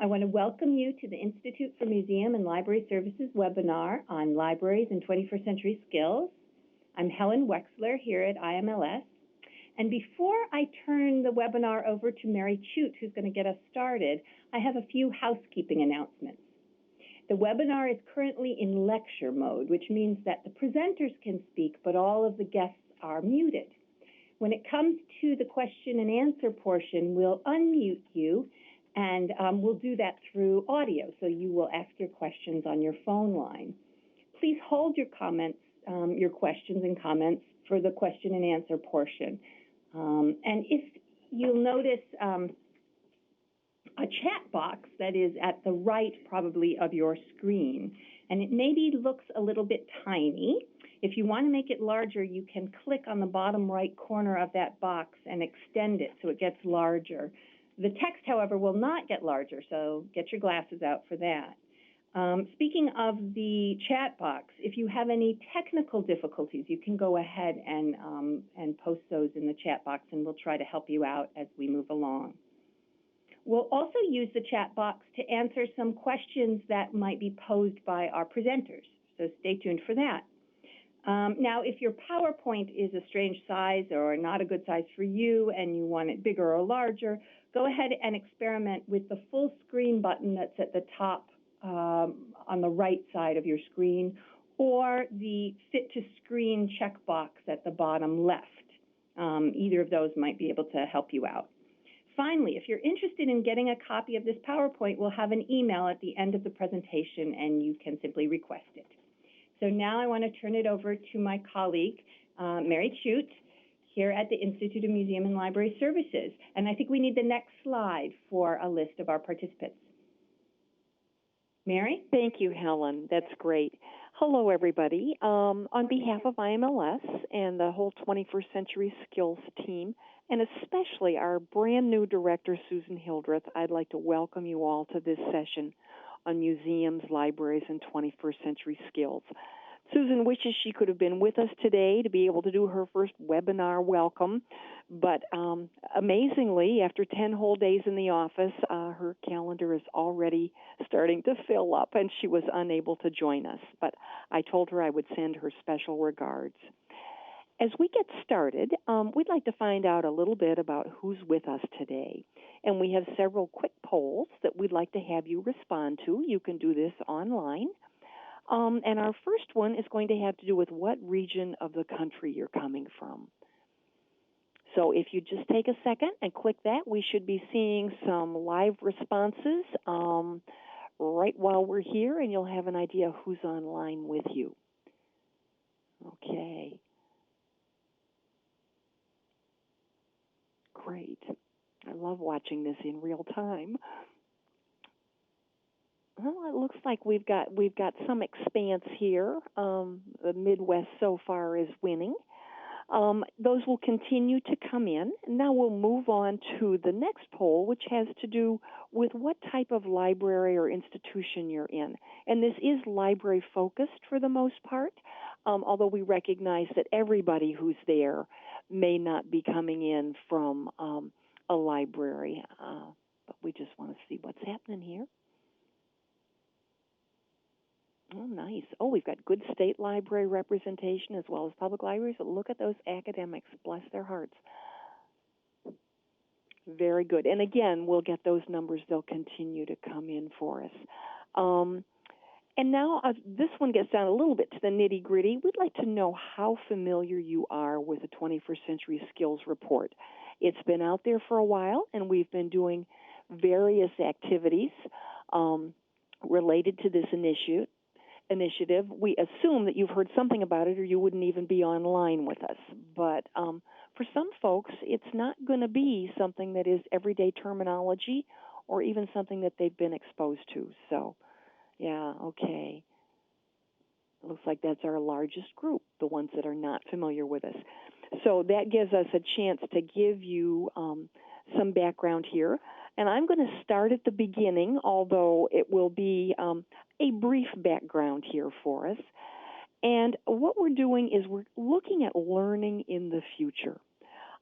I want to welcome you to the Institute for Museum and Library Services webinar on libraries and 21st century skills. I'm Helen Wexler here at IMLS. And before I turn the webinar over to Mary Chute, who's going to get us started, I have a few housekeeping announcements. The webinar is currently in lecture mode, which means that the presenters can speak, but all of the guests are muted. When it comes to the question and answer portion, we'll unmute you, and we'll do that through audio, so you will ask your questions on your phone line. Please hold your comments, your questions and comments for the question and answer portion. And if you'll notice a chat box that is at the right, probably, of your screen, and it maybe looks a little bit tiny. If you want to make it larger, you can click on the bottom right corner of that box and extend it so it gets larger. The text, however, will not get larger, so get your glasses out for that. Speaking of the chat box, if you have any technical difficulties, you can go ahead and post those in the chat box, and we'll try to help you out as we move along. We'll also use the chat box to answer some questions that might be posed by our presenters, so stay tuned for that. Now, if your PowerPoint is a strange size or not a good size for you and you want it bigger or larger, go ahead and experiment with the full screen button that's at the top on the right side of your screen, or the fit to screen checkbox at the bottom left. Either of those might be able to help you out. Finally, if you're interested in getting a copy of this PowerPoint, we'll have an email at the end of the presentation, and you can simply request it. So now I want to turn it over to my colleague, Mary Chute, here at the Institute of Museum and Library Services. And I think we need the next slide for a list of our participants. Mary? Thank you, Helen. That's great. Hello, everybody. On behalf of IMLS and the whole 21st Century Skills team, and especially our brand new director, Susan Hildreth, I'd like to welcome you all to this session on museums, libraries, and 21st century skills. Susan wishes she could have been with us today to be able to do her first webinar welcome, but amazingly, after 10 whole days in the office, her calendar is already starting to fill up, and she was unable to join us. But I told her I would send her special regards. As we get started, we'd like to find out a little bit about who's with us today. And we have several quick polls that we'd like to have you respond to. You can do this online. And our first one is going to have to do with what region of the country you're coming from. So if you just take a second and click that, we should be seeing some live responses right while we're here, and you'll have an idea who's online with you. Okay. Great. I love watching this in real time. Well, it looks like we've got some expanse here. The Midwest so far is winning. Those will continue to come in. Now we'll move on to the next poll, which has to do with what type of library or institution you're in. And this is library focused for the most part, although we recognize that everybody who's there may not be coming in from a library. But we just want to see what's happening here. Oh, nice. Oh, we've got good state library representation as well as public libraries. But look at those academics. Bless their hearts. Very good. And again, we'll get those numbers. They'll continue to come in for us. And now this one gets down a little bit to the nitty-gritty. We'd like to know how familiar you are with the 21st Century Skills Report. It's been out there for a while, and we've been doing various activities related to this initiative. We assume that you've heard something about it or you wouldn't even be online with us. But for some folks, it's not going to be something that is everyday terminology or even something that they've been exposed to. So, yeah, okay. Looks like that's our largest group, the ones that are not familiar with us. So that gives us a chance to give you some background here. And I'm going to start at the beginning, although it will be a brief background here for us. And what we're doing is we're looking at learning in the future.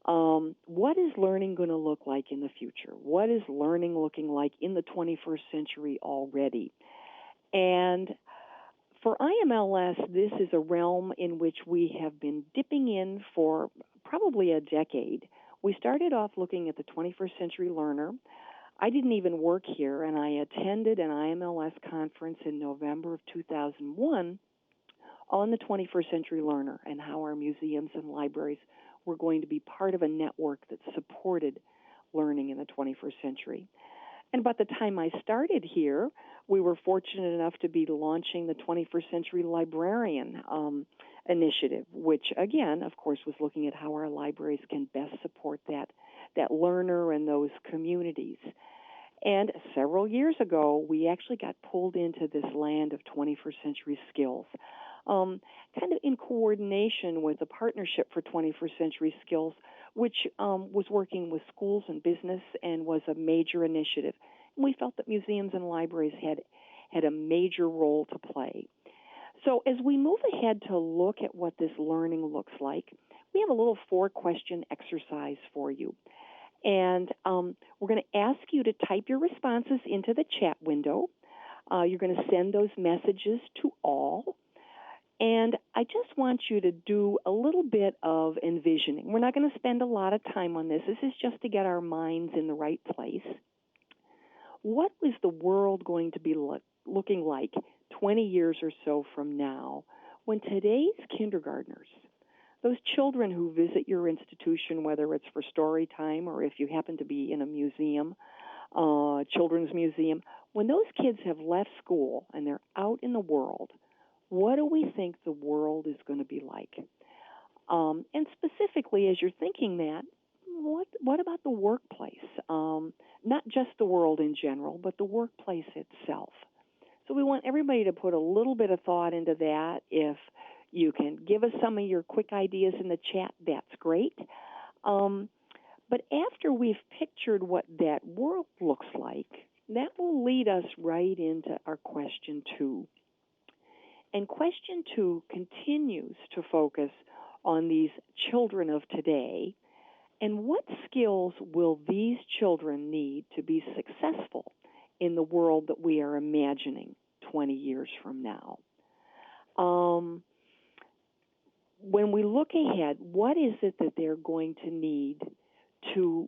What is learning going to look like in the future? What is learning looking like in the 21st century already? And for IMLS, this is a realm in which we have been dipping in for probably a decade. We started off looking at the 21st century learner. I didn't even work here, and I attended an IMLS conference in November of 2001 on the 21st century learner and how our museums and libraries were going to be part of a network that supported learning in the 21st century. And by the time I started here, we were fortunate enough to be launching the 21st Century Librarian initiative, which, again, of course, was looking at how our libraries can best support that learner and those communities. And several years ago, we actually got pulled into this land of 21st century skills, kind of in coordination with a partnership for 21st century skills, which was working with schools and business and was a major initiative. And we felt that museums and libraries had a major role to play. So as we move ahead to look at what this learning looks like, we have a little 4-question exercise for you. And we're going to ask you to type your responses into the chat window. You're going to send those messages to all. And I just want you to do a little bit of envisioning. We're not going to spend a lot of time on this. This is just to get our minds in the right place. What is the world going to be looking like 20 years or so from now when today's kindergartners, those children who visit your institution, whether it's for story time or if you happen to be in a museum, children's museum, when those kids have left school and they're out in the world, what do we think the world is going to be like? And specifically, as you're thinking that, what about the workplace? Not just the world in general, but the workplace itself. So we want everybody to put a little bit of thought into that. If you can give us some of your quick ideas in the chat, that's great. But after we've pictured what that world looks like, that will lead us right into our question 2. And question 2 continues to focus on these children of today and what skills will these children need to be successful in the world that we are imagining 20 years from now. When we look ahead, what is it that they're going to need to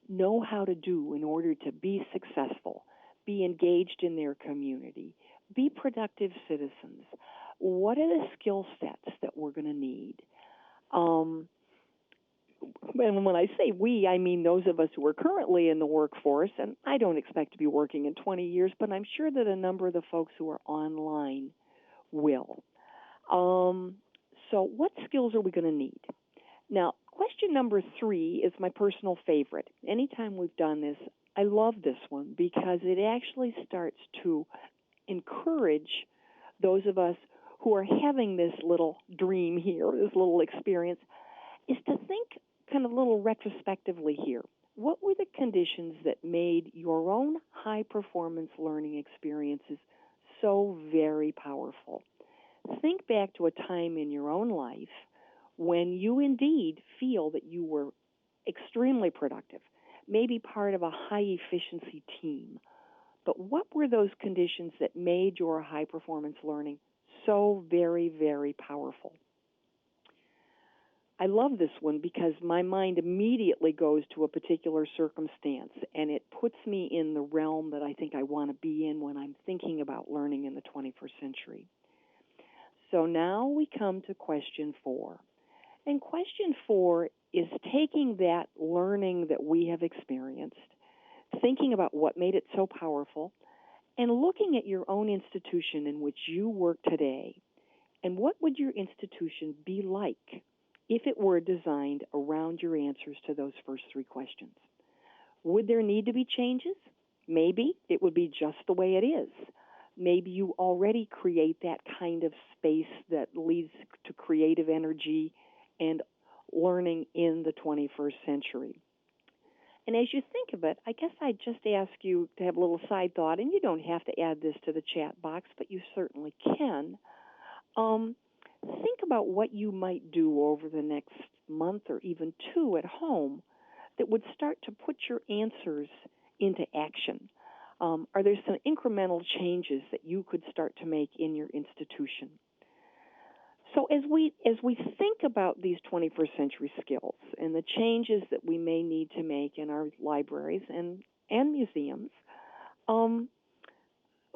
know how to do in order to be successful, be engaged in their community, be productive citizens? What are the skill sets that we're going to need? And when I say we, I mean those of us who are currently in the workforce, and I don't expect to be working in 20 years, but I'm sure that a number of the folks who are online will. So what skills are we going to need? Now, question number 3 is my personal favorite. Anytime we've done this, I love this one because it actually starts to encourage those of us who are having this little dream here, this little experience, is to think kind of a little retrospectively here. What were the conditions that made your own high-performance learning experiences so very powerful? Think back to a time in your own life when you indeed feel that you were extremely productive, maybe part of a high-efficiency team. But what were those conditions that made your high-performance learning so very, very powerful? I love this one because my mind immediately goes to a particular circumstance, and it puts me in the realm that I think I want to be in when I'm thinking about learning in the 21st century. So now we come to question 4. And question 4 is taking that learning that we have experienced, thinking about what made it so powerful, and looking at your own institution in which you work today, and what would your institution be like if it were designed around your answers to those first 3 questions? Would there need to be changes? Maybe it would be just the way it is. Maybe you already create that kind of space that leads to creative energy and learning in the 21st century. And as you think of it, I guess I'd just ask you to have a little side thought, and you don't have to add this to the chat box, but you certainly can. Think about what you might do over the next month or even two at home that would start to put your answers into action? Are there some incremental changes that you could start to make in your institution? So as we think about these 21st century skills and the changes that we may need to make in our libraries and museums,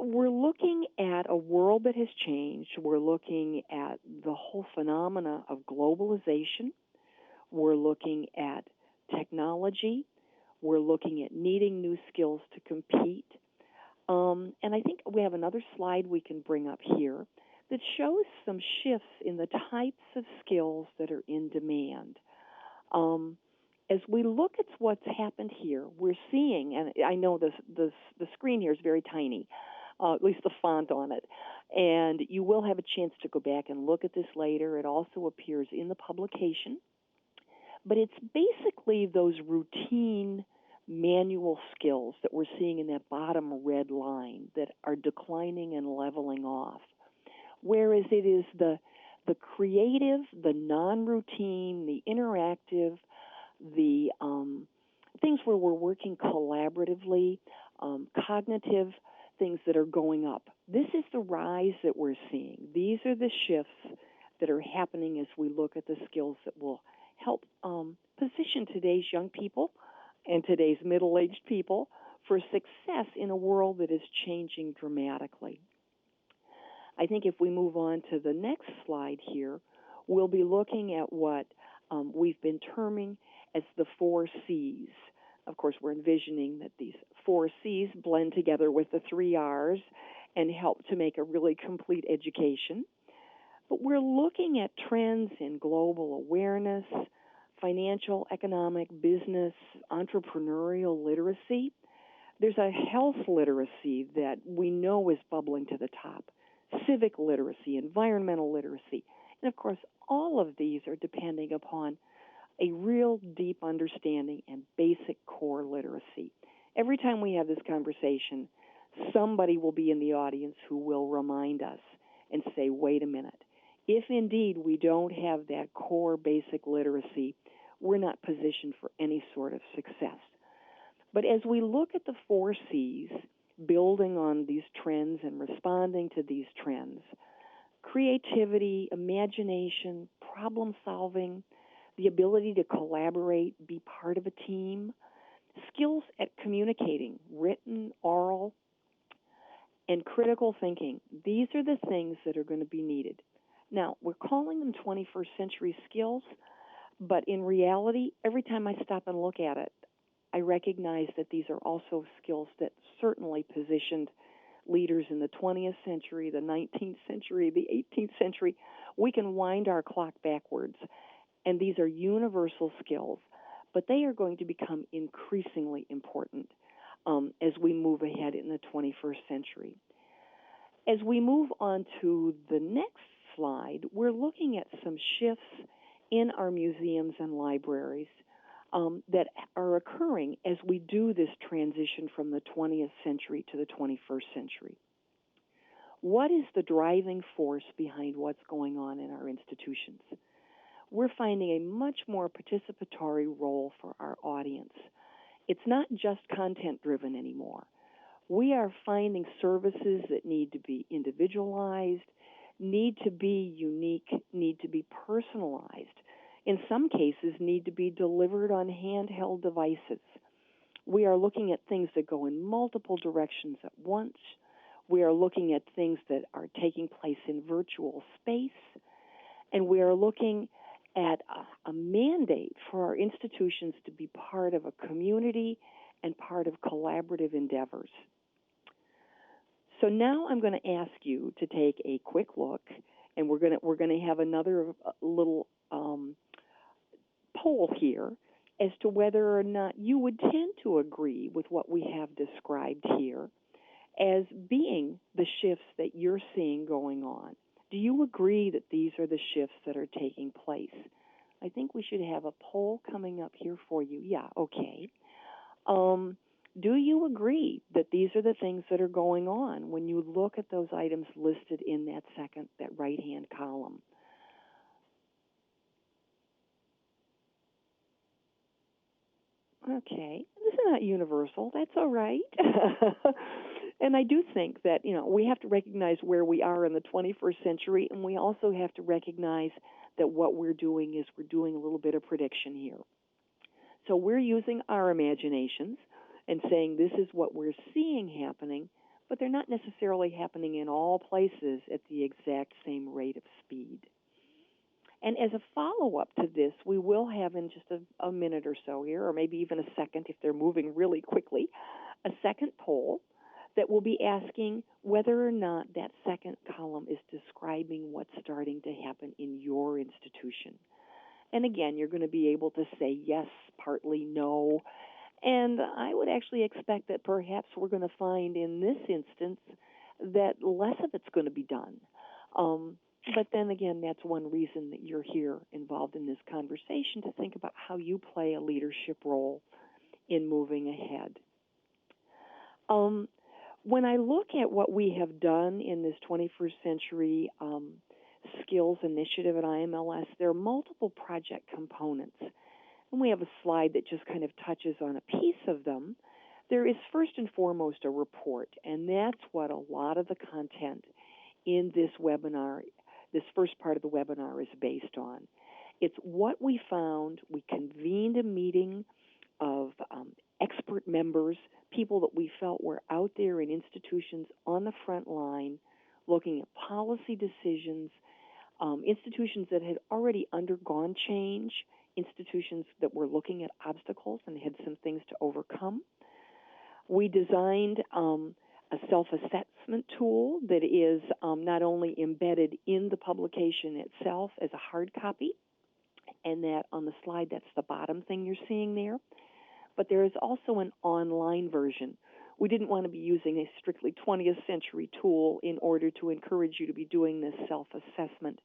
we're looking at a world that has changed. We're looking at the whole phenomena of globalization. We're looking at technology. We're looking at needing new skills to compete. And I think we have another slide we can bring up here that shows some shifts in the types of skills that are in demand. As we look at what's happened here, we're seeing, and I know the screen here is very tiny, at least the font on it, and you will have a chance to go back and look at this later. It also appears in the publication. But it's basically those routine manual skills that we're seeing in that bottom red line that are declining and leveling off. Whereas it is the creative, the non-routine, the interactive, the things where we're working collaboratively, cognitive things that are going up. This is the rise that we're seeing. These are the shifts that are happening as we look at the skills that will help position today's young people and today's middle-aged people for success in a world that is changing dramatically. I think if we move on to the next slide here, we'll be looking at what we've been terming as the 4 C's. Of course, we're envisioning that these 4 C's blend together with the 3 R's and help to make a really complete education. But we're looking at trends in global awareness, financial, economic, business, entrepreneurial literacy. There's a health literacy that we know is bubbling to the top, civic literacy, environmental literacy. And of course, all of these are depending upon a real deep understanding and basic core literacy. Every time we have this conversation, somebody will be in the audience who will remind us and say, wait a minute. If indeed we don't have that core basic literacy, we're not positioned for any sort of success. But as we look at the 4 C's, building on these trends and responding to these trends, creativity, imagination, problem solving, the ability to collaborate, be part of a team, skills at communicating, written, oral, and critical thinking. These are the things that are going to be needed. Now, we're calling them 21st century skills, but in reality, every time I stop and look at it, I recognize that these are also skills that certainly positioned leaders in the 20th century, the 19th century, the 18th century. We can wind our clock backwards, and these are universal skills, but they are going to become increasingly important as we move ahead in the 21st century. As we move on to the next slide, we're looking at some shifts in our museums and libraries that are occurring as we do this transition from the 20th century to the 21st century. What is the driving force behind what's going on in our institutions? We're finding a much more participatory role for our audience. It's not just content-driven anymore. We are finding services that need to be individualized, need to be unique, need to be personalized. In some cases, need to be delivered on handheld devices. We are looking at things that go in multiple directions at once. We are looking at things that are taking place in virtual space. And we are looking at a mandate for our institutions to be part of a community and part of collaborative endeavors. So now I'm going to ask you to take a quick look, and we're going to have another little poll here as to whether or not you would tend to agree with what we have described here as being the shifts that you're seeing going on. Do you agree that these are the shifts that are taking place? I think we should have a poll coming up here for you. Yeah, okay. Do you agree that these are the things that are going on when you look at those items listed in that right-hand column? Okay, this is not universal. That's all right. And I do think that, we have to recognize where we are in the 21st century, and we also have to recognize that what we're doing is we're doing a little bit of prediction here. So we're using our imaginations and saying this is what we're seeing happening, but they're not necessarily happening in all places at the exact same rate of speed. And as a follow-up to this, we will have in just a minute or so here, or maybe even a second if they're moving really quickly, a second poll that will be asking whether or not that second column is describing what's starting to happen in your institution. And again, you're going to be able to say yes, partly no. And I would actually expect that perhaps we're going to find in this instance that less of it's going to be done. But then again, that's one reason that you're here involved in this conversation, to think about how you play a leadership role in moving ahead. When I look at what we have done in this 21st century skills initiative at IMLS, there are multiple project components. And we have a slide that just kind of touches on a piece of them. There is first and foremost a report, and that's what a lot of the content in this webinar, this first part of the webinar, is based on. It's what we found. We convened a meeting of expert members, people that we felt were out there in institutions on the front line, looking at policy decisions, institutions that had already undergone change, institutions that were looking at obstacles and had some things to overcome. We designed a self-assessment tool that is not only embedded in the publication itself as a hard copy, and that on the slide, that's the bottom thing you're seeing there, but there is also an online version. We didn't want to be using a strictly 20th century tool in order to encourage you to be doing this self-assessment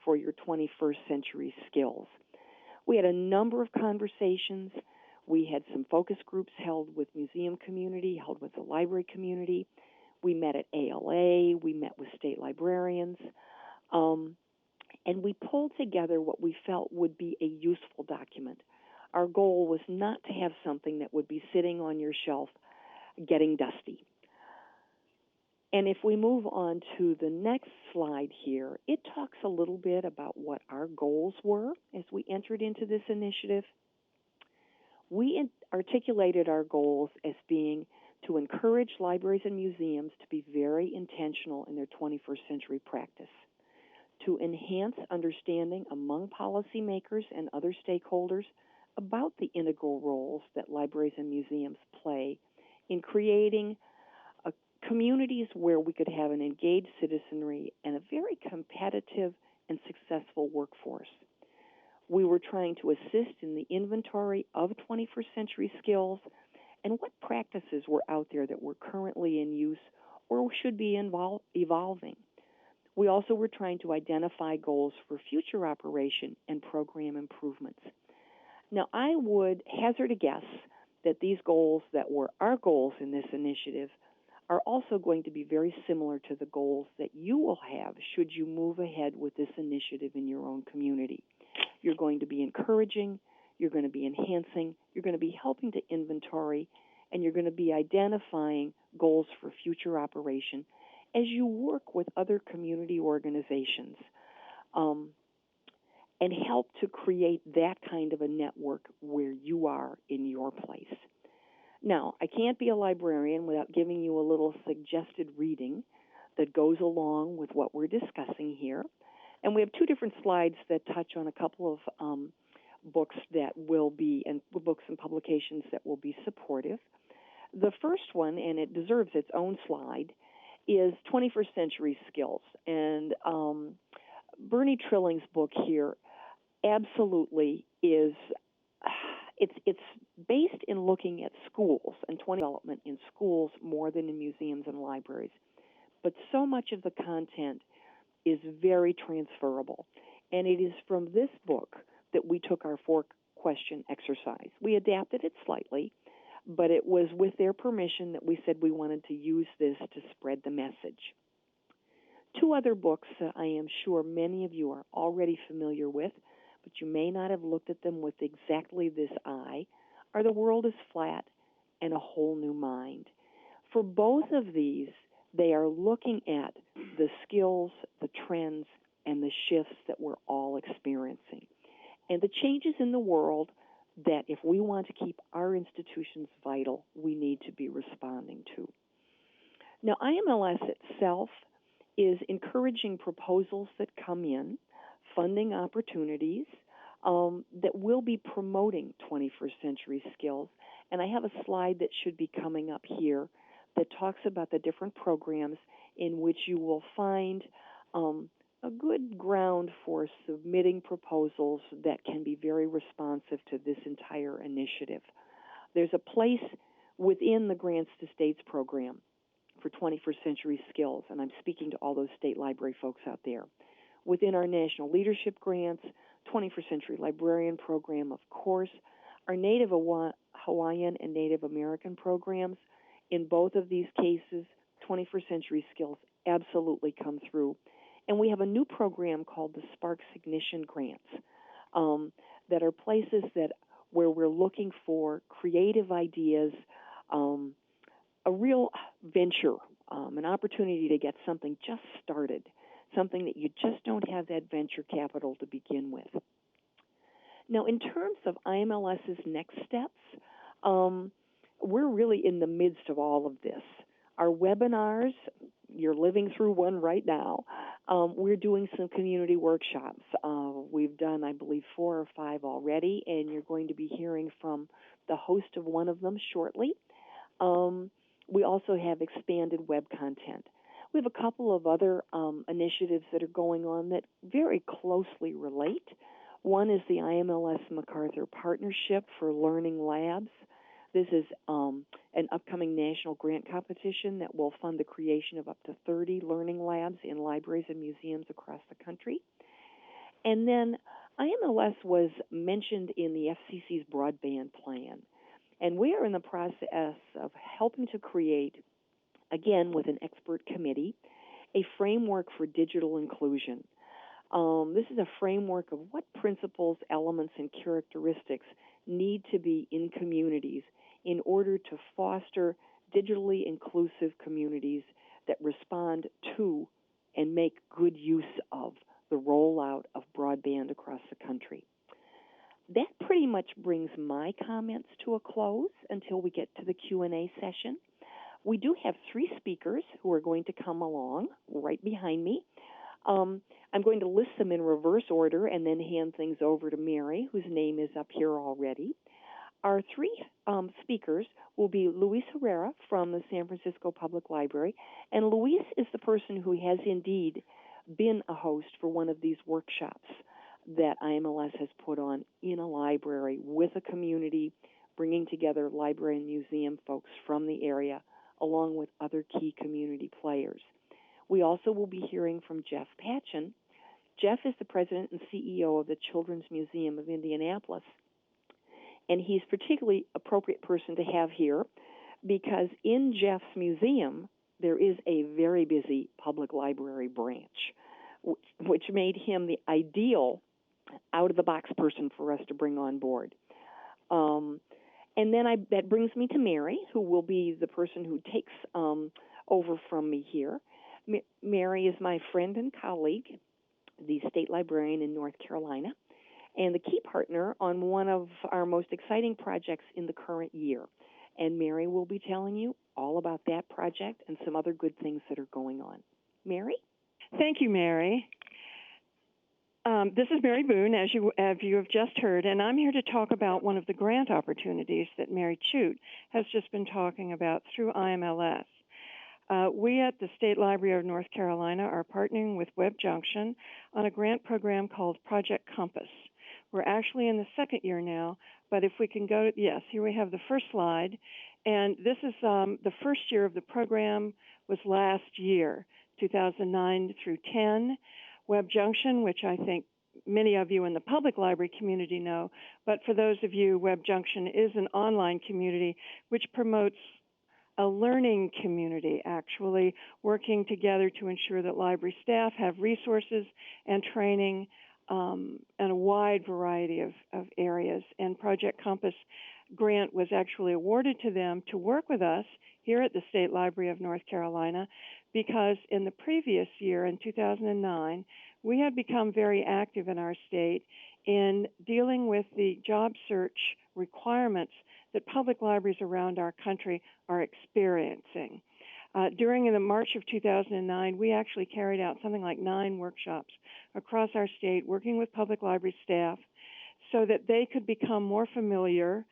for your 21st century skills. We had a number of conversations. We had some focus groups held with museum community, held with the library community. We met at ALA. We met with state librarians. And we pulled together what we felt would be a useful document. Our goal was not to have something that would be sitting on your shelf getting dusty. And if we move on to the next slide here, it talks a little bit about what our goals were as we entered into this initiative. We articulated our goals as being to encourage libraries and museums to be very intentional in their 21st century practice, to enhance understanding among policymakers and other stakeholders about the integral roles that libraries and museums play in creating communities where we could have an engaged citizenry and a very competitive and successful workforce. We were trying to assist in the inventory of 21st century skills and what practices were out there that were currently in use or should be evolving. We also were trying to identify goals for future operation and program improvements. Now, I would hazard a guess that these goals that were our goals in this initiative are also going to be very similar to the goals that you will have should you move ahead with this initiative in your own community. You're going to be encouraging, you're going to be enhancing, you're going to be helping to inventory, and you're going to be identifying goals for future operation as you work with other community organizations and help to create that kind of a network where you are in your place. Now, I can't be a librarian without giving you a little suggested reading that goes along with what we're discussing here. And we have two different slides that touch on a couple of books that will be, and books and publications that will be supportive. The first one, and it deserves its own slide, is 21st Century Skills. And Bernie Trilling's book here absolutely is, it's based in looking at schools and development in schools more than in museums and libraries. But so much of the content is very transferable. And it is from this book that we took our 4-question exercise. We adapted it slightly, but it was with their permission that we said we wanted to use this to spread the message. 2 other books that I am sure many of you are already familiar with, but you may not have looked at them with exactly this eye, are The World is Flat and A Whole New Mind. For both of these, they are looking at the skills, the trends, and the shifts that we're all experiencing, and the changes in the world that if we want to keep our institutions vital, we need to be responding to. Now, IMLS itself is encouraging proposals that come in, funding opportunities that will be promoting 21st century skills. And I have a slide that should be coming up here that talks about the different programs in which you will find a good ground for submitting proposals that can be very responsive to this entire initiative. There's a place within the Grants to States program for 21st century skills, and I'm speaking to all those state library folks out there. Within our National Leadership Grants, 21st Century Librarian program, of course, our Native Hawaiian and Native American programs. In both of these cases, 21st century skills absolutely come through. And we have a new program called the Sparks Ignition Grants that are places where we're looking for creative ideas, a real venture, an opportunity to get something just started, something that you just don't have that venture capital to begin with. Now, in terms of IMLS's next steps, we're really in the midst of all of this. Our webinars, you're living through one right now. We're doing some community workshops. We've done, I believe, 4 or 5 already, and you're going to be hearing from the host of one of them shortly. We also have expanded web content. We have a couple of other initiatives that are going on that very closely relate. One is the IMLS MacArthur Partnership for Learning Labs. This is an upcoming national grant competition that will fund the creation of up to 30 learning labs in libraries and museums across the country. And then IMLS was mentioned in the FCC's broadband plan. And we are in the process of helping to create, again with an expert committee, a framework for digital inclusion. This is a framework of what principles, elements, and characteristics need to be in communities in order to foster digitally inclusive communities that respond to and make good use of the rollout of broadband across the country. That pretty much brings my comments to a close until we get to the Q&A session. We do have 3 speakers who are going to come along right behind me. I'm going to list them in reverse order and then hand things over to Mary, whose name is up here already. Our 3 speakers will be Luis Herrera from the San Francisco Public Library, and Luis is the person who has indeed been a host for one of these workshops that IMLS has put on in a library with a community, bringing together library and museum folks from the area, along with other key community players. We also will be hearing from Jeff Patchen. Jeff is the president and CEO of the Children's Museum of Indianapolis, and he's a particularly appropriate person to have here because in Jeff's museum, there is a very busy public library branch, which made him the ideal out-of-the-box person for us to bring on board. And then that brings me to Mary, who will be the person who takes over from me here. Mary is my friend and colleague, the state librarian in North Carolina, and the key partner on one of our most exciting projects in the current year. And Mary will be telling you all about that project and some other good things that are going on. Mary? Thank you, Mary. This is Mary Boone, as you have just heard, and I'm here to talk about one of the grant opportunities that Mary Chute has just been talking about through IMLS. We at the State Library of North Carolina are partnering with Web Junction on a grant program called Project Compass. We're actually in the 2nd year now, but if we can go, yes, here we have the first slide, and this is the first year of the program was last year, 2009 through 10. Web Junction, which I think many of you in the public library community know, but for those of you, Web Junction is an online community which promotes a learning community, actually working together to ensure that library staff have resources and training in a wide variety of areas. And Project Compass grant was actually awarded to them to work with us here at the State Library of North Carolina, because in the previous year, in 2009, we had become very active in our state in dealing with the job search requirements that public libraries around our country are experiencing. During the March of 2009, we actually carried out something like 9 workshops across our state, working with public library staff so that they could become more familiar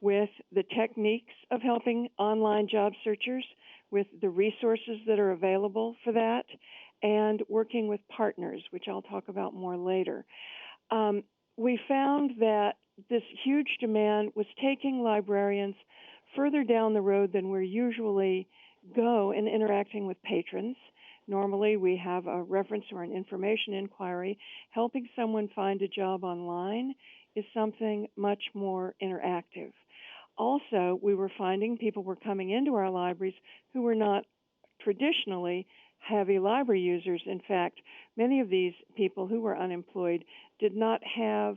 with the techniques of helping online job searchers, with the resources that are available for that, and working with partners, which I'll talk about more later. We found that this huge demand was taking librarians further down the road than we usually go in interacting with patrons. Normally, we have a reference or an information inquiry. Helping someone find a job online is something much more interactive. Also, we were finding people were coming into our libraries who were not traditionally heavy library users. In fact, many of these people who were unemployed did not have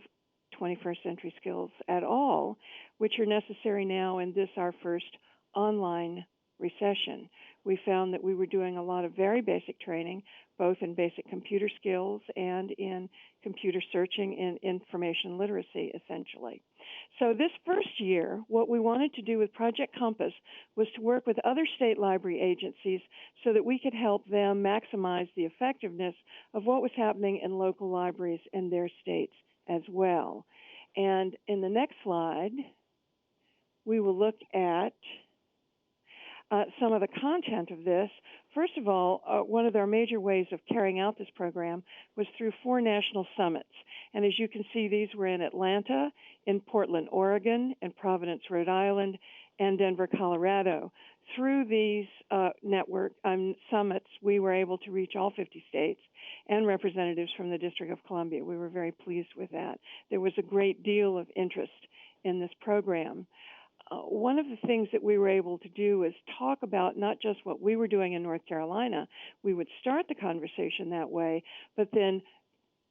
21st century skills at all, which are necessary now in this, our first online recession. We found that we were doing a lot of very basic training, both in basic computer skills and in computer searching and information literacy, essentially. So this first year, what we wanted to do with Project Compass was to work with other state library agencies so that we could help them maximize the effectiveness of what was happening in local libraries in their states as well. And in the next slide, we will look at some of the content of this. First of all, one of our major ways of carrying out this program was through 4 national summits. And as you can see, these were in Atlanta, in Portland, Oregon, in Providence, Rhode Island, and Denver, Colorado. Through these network summits, we were able to reach all 50 states and representatives from the District of Columbia. We were very pleased with that. There was a great deal of interest in this program. One of the things that we were able to do is talk about not just what we were doing in North Carolina. We would start the conversation that way, but then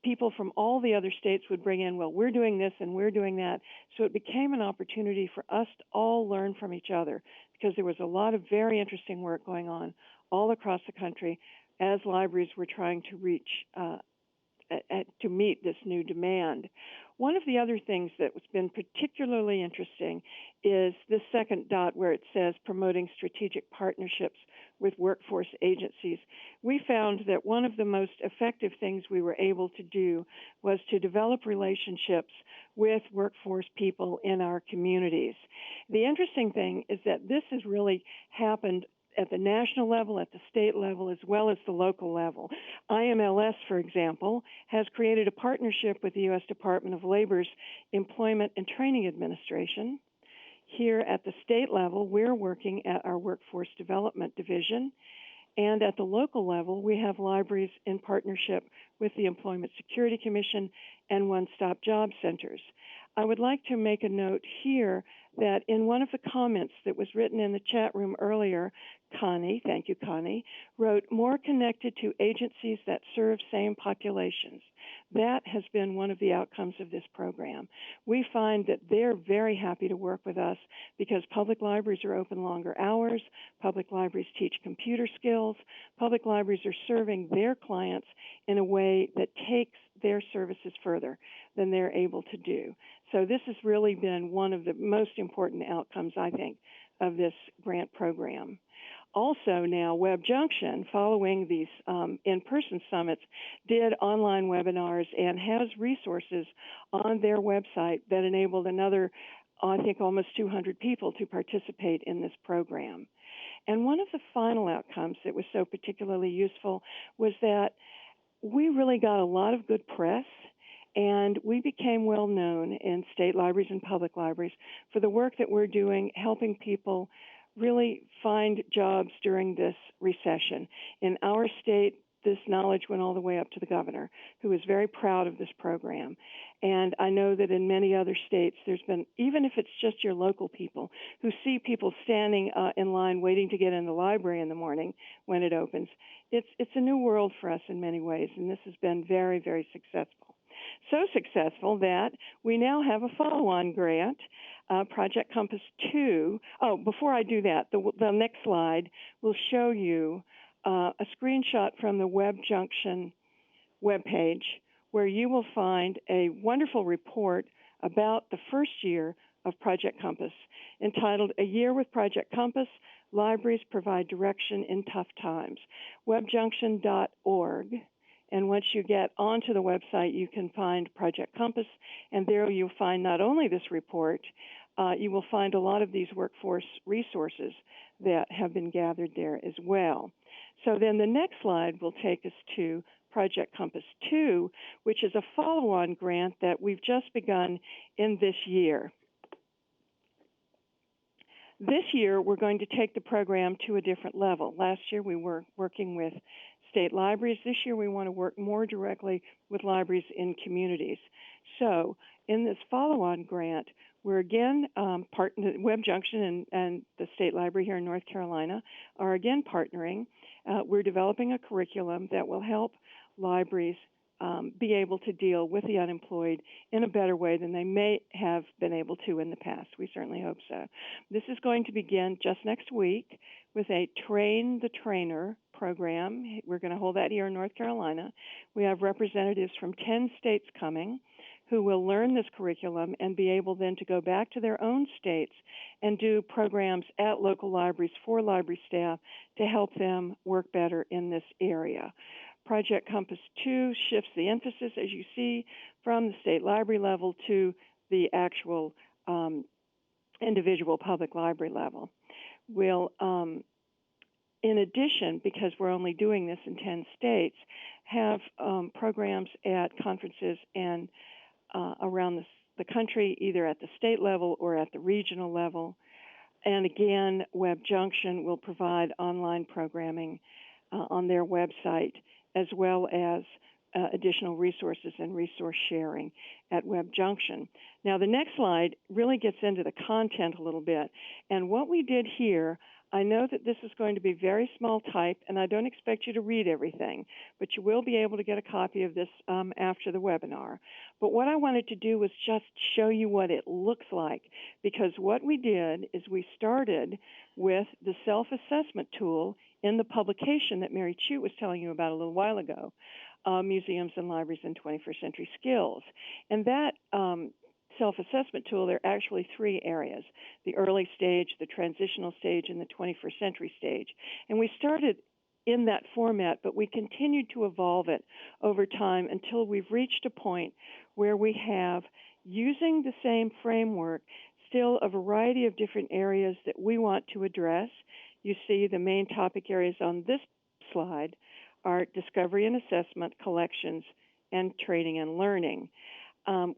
people from all the other states would bring in, well, we're doing this and we're doing that. So it became an opportunity for us to all learn from each other, because there was a lot of very interesting work going on all across the country as libraries were trying to reach to meet this new demand. One of the other things that has been particularly interesting is the second dot where it says promoting strategic partnerships with workforce agencies. We found that one of the most effective things we were able to do was to develop relationships with workforce people in our communities. The interesting thing is that this has really happened at the national level, at the state level, as well as the local level. IMLS, for example, has created a partnership with the U.S. Department of Labor's Employment and Training Administration. Here at the state level, we're working at our Workforce Development Division. And at the local level, we have libraries in partnership with the Employment Security Commission and one-stop job centers. I would like to make a note here that in one of the comments that was written in the chat room earlier, Connie, thank you, Connie, wrote, more connected to agencies that serve same populations. That has been one of the outcomes of this program. We find that they're very happy to work with us because public libraries are open longer hours, public libraries teach computer skills, public libraries are serving their clients in a way that takes their services further than they're able to do. So this has really been one of the most important outcomes, I think, of this grant program. Also now, Web Junction, following these in-person summits, did online webinars and has resources on their website that enabled another, I think, almost 200 people to participate in this program. And one of the final outcomes that was so particularly useful was that we really got a lot of good press, and we became well known in state libraries and public libraries for the work that we're doing, helping people really find jobs during this recession. In our state, this knowledge went all the way up to the governor, who is very proud of this program. And I know that in many other states, there's been, even if it's just your local people, who see people standing in line waiting to get in the library in the morning when it opens. It's a new world for us in many ways, and this has been very, very successful. So successful that we now have a follow-on grant Project Compass 2. Oh, before I do that, the next slide will show you a screenshot from the Web Junction webpage, where you will find a wonderful report about the first year of Project Compass, entitled A Year with Project Compass, Libraries Provide Direction in Tough Times, webjunction.org. And once you get onto the website, you can find Project Compass, and there you'll find not only this report, you will find a lot of these workforce resources that have been gathered there as well. So then the next slide will take us to Project Compass 2, which is a follow-on grant that we've just begun in this year. This year, we're going to take the program to a different level. Last year, we were working with state libraries. This year, we want to work more directly with libraries in communities. So in this follow-on grant, we're again, Web Junction and the State Library here in North Carolina are again partnering. We're developing a curriculum that will help libraries be able to deal with the unemployed in a better way than they may have been able to in the past. We certainly hope so. This is going to begin just next week with a Train the Trainer program. We're going to hold that here in North Carolina. We have representatives from 10 states coming who will learn this curriculum and be able then to go back to their own states and do programs at local libraries for library staff to help them work better in this area. Project Compass 2 shifts the emphasis, as you see, from the state library level to the actual individual public library level. We'll, in addition, because we're only doing this in 10 states, have programs at conferences and around the country, either at the state level or at the regional level. And again, Web Junction will provide online programming on their website, as well as additional resources and resource sharing at Web Junction. Now, the next slide really gets into the content a little bit. And what we did here, I know that this is going to be very small type, and I don't expect you to read everything, but you will be able to get a copy of this after the webinar. But what I wanted to do was just show you what it looks like, because what we did is we started with the self-assessment tool in the publication that Mary Chute was telling you about a little while ago, Museums and Libraries in 21st Century Skills. And that self-assessment tool, there are actually three areas: the early stage, the transitional stage, and the 21st century stage. And we started in that format, but we continued to evolve it over time until we've reached a point where we have, using the same framework, still a variety of different areas that we want to address. You see the main topic areas on this slide are discovery and assessment, collections, and training and learning.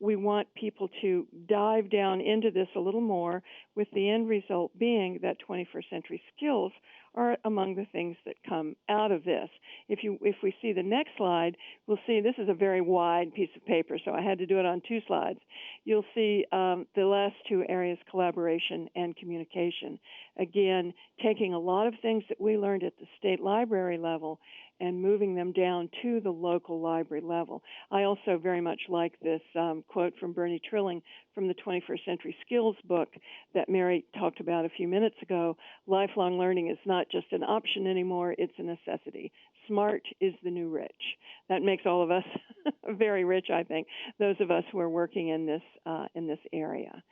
We want people to dive down into this a little more, with the end result being that 21st century skills are among the things that come out of this. If we see the next slide, we'll see this is a very wide piece of paper, so I had to do it on two slides. You'll see the last two areas, collaboration and communication. Again, taking a lot of things that we learned at the state library level and moving them down to the local library level. I also very much like this quote from Bernie Trilling from the 21st Century Skills book that Mary talked about a few minutes ago. Lifelong learning is not just an option anymore, it's a necessity. Smart is the new rich. That makes all of us very rich, I think, those of us who are working in this area.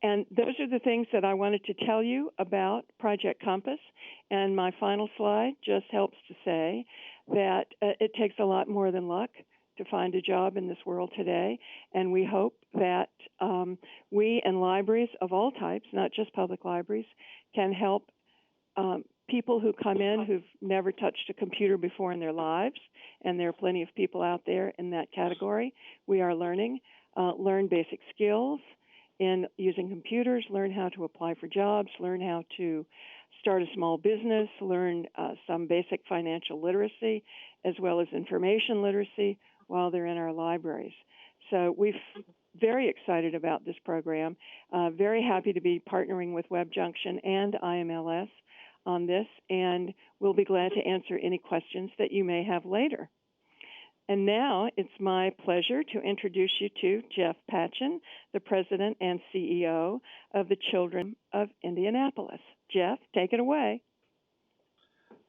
And those are the things that I wanted to tell you about Project Compass. And my final slide just helps to say that it takes a lot more than luck to find a job in this world today. And we hope that we and libraries of all types, not just public libraries, can help people who come in who've never touched a computer before in their lives. And there are plenty of people out there in that category. We are learn basic skills in using computers, learn how to apply for jobs, learn how to start a small business, learn some basic financial literacy, as well as information literacy while they're in our libraries. So we're very excited about this program, very happy to be partnering with Web Junction and IMLS on this, and we'll be glad to answer any questions that you may have later. And now it's my pleasure to introduce you to Jeff Patchen, the President and CEO of the Children of Indianapolis. Jeff, take it away.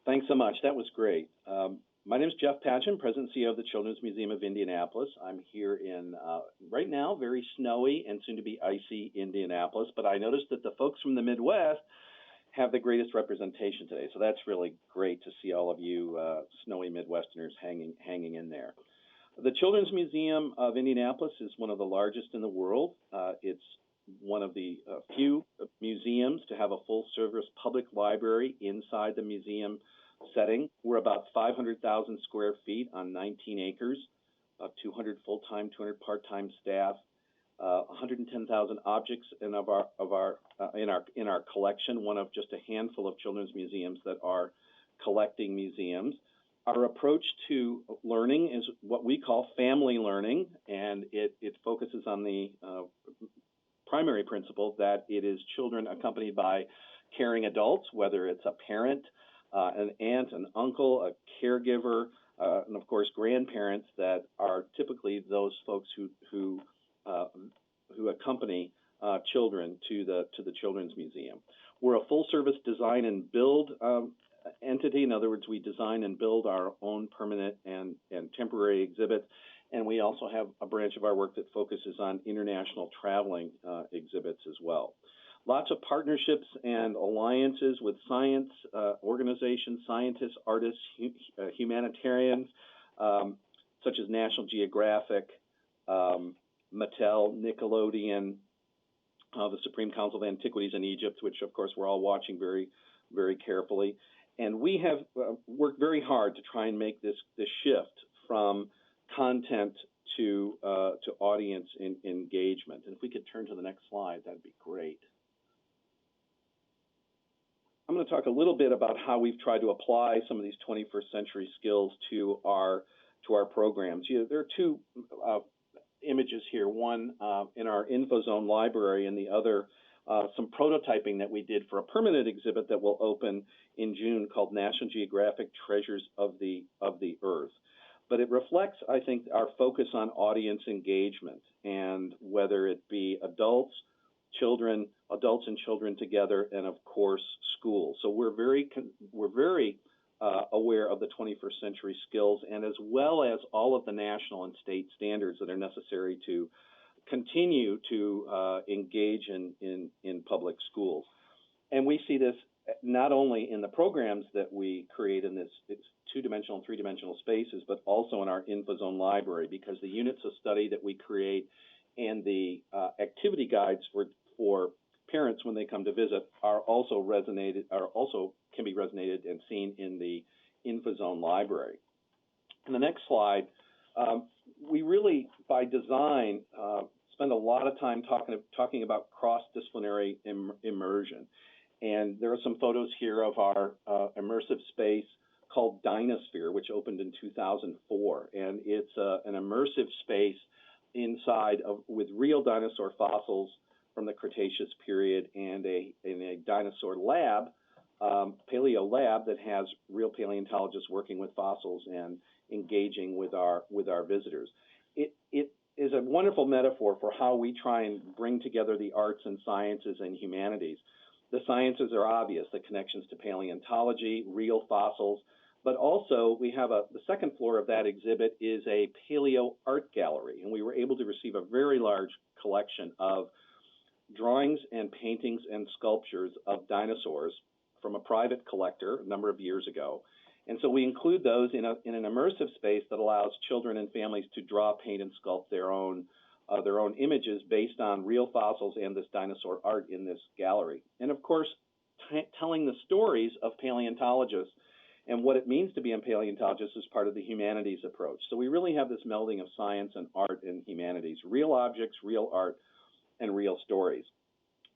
Thanks so much. That was great. My name is Jeff Patchen, President and CEO of the Children's Museum of Indianapolis. I'm here in, right now, very snowy and soon-to-be icy Indianapolis, but I noticed that the folks from the Midwest have the greatest representation today, so that's really great to see all of you snowy Midwesterners hanging in there. The Children's Museum of Indianapolis is one of the largest in the world. It's one of the few museums to have a full-service public library inside the museum setting. We're about 500,000 square feet on 19 acres, about 200 full-time, 200 part-time staff, 110,000 objects in our collection, one of just a handful of children's museums that are collecting museums. Our approach to learning is what we call family learning, and it focuses on the primary principle that it is children accompanied by caring adults, whether it's a parent, an aunt, an uncle, a caregiver, and of course grandparents that are typically those folks who accompany children to the Children's Museum. We're a full-service design and build entity. In other words, we design and build our own permanent and temporary exhibits, and we also have a branch of our work that focuses on international traveling exhibits as well. Lots of partnerships and alliances with science organizations, scientists, artists, humanitarians, such as National Geographic, Mattel, Nickelodeon, the Supreme Council of Antiquities in Egypt, which of course we're all watching very, very carefully. And we have worked very hard to try and make this shift from content to audience engagement. And if we could turn to the next slide, that'd be great. I'm going to talk a little bit about how we've tried to apply some of these 21st century skills to our programs. There are two images here, one in our InfoZone library and the other some prototyping that we did for a permanent exhibit that will open in June called National Geographic Treasures of the Earth. But it reflects, I think, our focus on audience engagement, and whether it be adults and children together, and of course schools. So we're very aware of the 21st century skills, and as well as all of the national and state standards that are necessary to continue to engage in public schools. And we see this not only in the programs that we create in this two-dimensional and three-dimensional spaces, but also in our InfoZone library, because the units of study that we create and the activity guides for parents when they come to visit are also can be resonated and seen in the InfoZone library. In the next slide, we really, by design, spend a lot of time talking about cross-disciplinary immersion. And there are some photos here of our immersive space called Dinosphere, which opened in 2004. And it's an immersive space inside with real dinosaur fossils from the Cretaceous period, and in a dinosaur lab, paleo lab, that has real paleontologists working with fossils and engaging with our visitors. It is a wonderful metaphor for how we try and bring together the arts and sciences and humanities. The sciences are obvious, the connections to paleontology, real fossils, but also we have the second floor of that exhibit is a paleo art gallery, and we were able to receive a very large collection of drawings and paintings and sculptures of dinosaurs from a private collector a number of years ago. And so we include those in an immersive space that allows children and families to draw, paint, and sculpt their own images based on real fossils and this dinosaur art in this gallery. And of course, telling the stories of paleontologists and what it means to be a paleontologist is part of the humanities approach. So we really have this melding of science and art and humanities, real objects, real art, and real stories.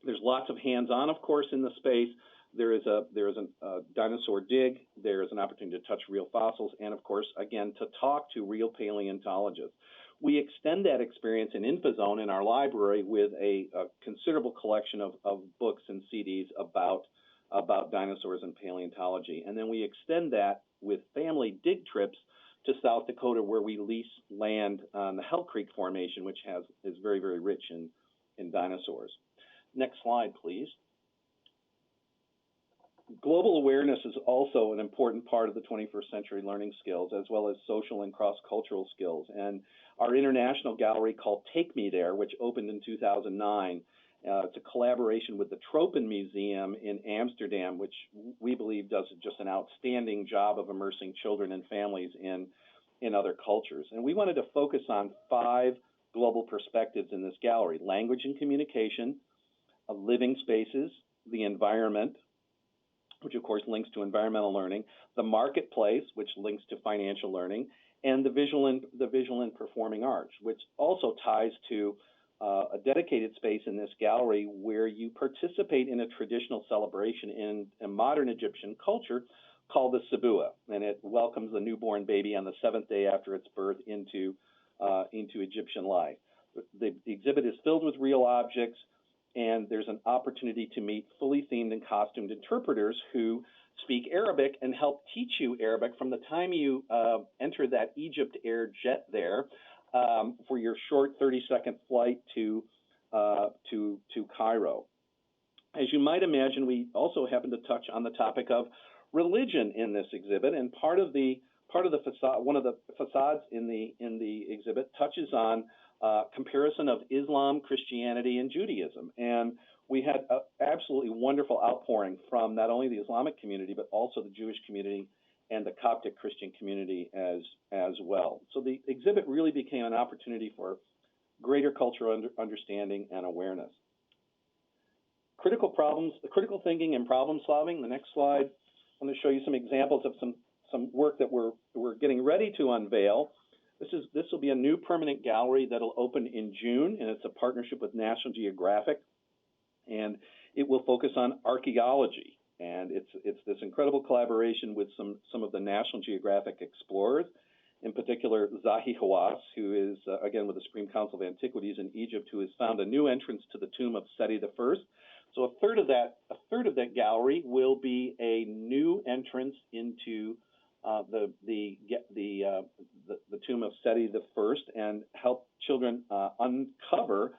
There's lots of hands-on, of course, in the space. There is a dinosaur dig. There is an opportunity to touch real fossils, and of course, again, to talk to real paleontologists. We extend that experience in InfoZone in our library with a considerable collection of books and CDs about dinosaurs and paleontology, and then we extend that with family dig trips to South Dakota, where we lease land on the Hell Creek Formation, which is very, very rich in dinosaurs. Next slide, please. Global awareness is also an important part of the 21st century learning skills, as well as social and cross-cultural skills. And our international gallery called Take Me There, which opened in 2009, it's a collaboration with the Tropen Museum in Amsterdam, which we believe does just an outstanding job of immersing children and families in other cultures. And we wanted to focus on 5 global perspectives in this gallery: language and communication, living spaces, the environment, which of course links to environmental learning, the marketplace, which links to financial learning, and the visual and performing arts, which also ties to a dedicated space in this gallery where you participate in a traditional celebration in a modern Egyptian culture called the Sabua, and it welcomes the newborn baby on the 7th day after its birth into Egyptian life. The exhibit is filled with real objects, and there's an opportunity to meet fully themed and costumed interpreters who speak Arabic and help teach you Arabic from the time you enter that Egypt Air jet there for your short 30-second flight to Cairo. As you might imagine, we also happen to touch on the topic of religion in this exhibit, and part of the facade, one of the facades in the exhibit touches on comparison of Islam, Christianity, and Judaism. And we had an absolutely wonderful outpouring from not only the Islamic community, but also the Jewish community and the Coptic Christian community as well. So the exhibit really became an opportunity for greater cultural understanding and awareness. Critical thinking and problem solving. The next slide, I'm going to show you some examples of some work that we're getting ready to unveil. This will be a new permanent gallery that'll open in June, and it's a partnership with National Geographic, and it will focus on archaeology. And it's this incredible collaboration with some of the National Geographic explorers, in particular Zahi Hawass, who is again with the Supreme Council of Antiquities in Egypt, who has found a new entrance to the tomb of Seti I. So a third of that gallery will be a new entrance into the tomb of Seti I and help children uncover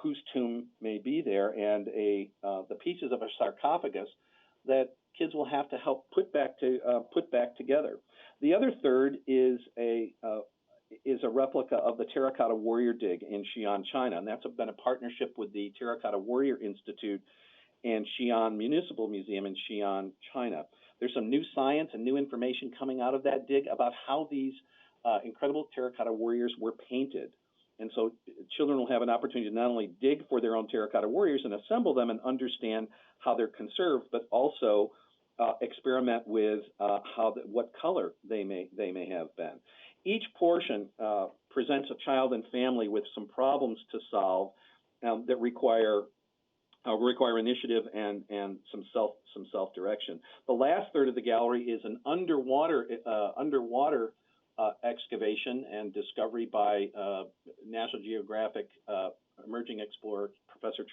whose tomb may be there, and the pieces of a sarcophagus that kids will have to help put back together. The other third is a replica of the Terracotta Warrior Dig in Xi'an, China, and that's been a partnership with the Terracotta Warrior Institute and Xi'an Municipal Museum in Xi'an, China. There's some new science and new information coming out of that dig about how these incredible terracotta warriors were painted. And so children will have an opportunity to not only dig for their own terracotta warriors and assemble them and understand how they're conserved, but also experiment with what color they may have been. Each portion presents a child and family with some problems to solve that require initiative and some self-direction. The last third of the gallery is an underwater excavation and discovery by National Geographic emerging explorer Professor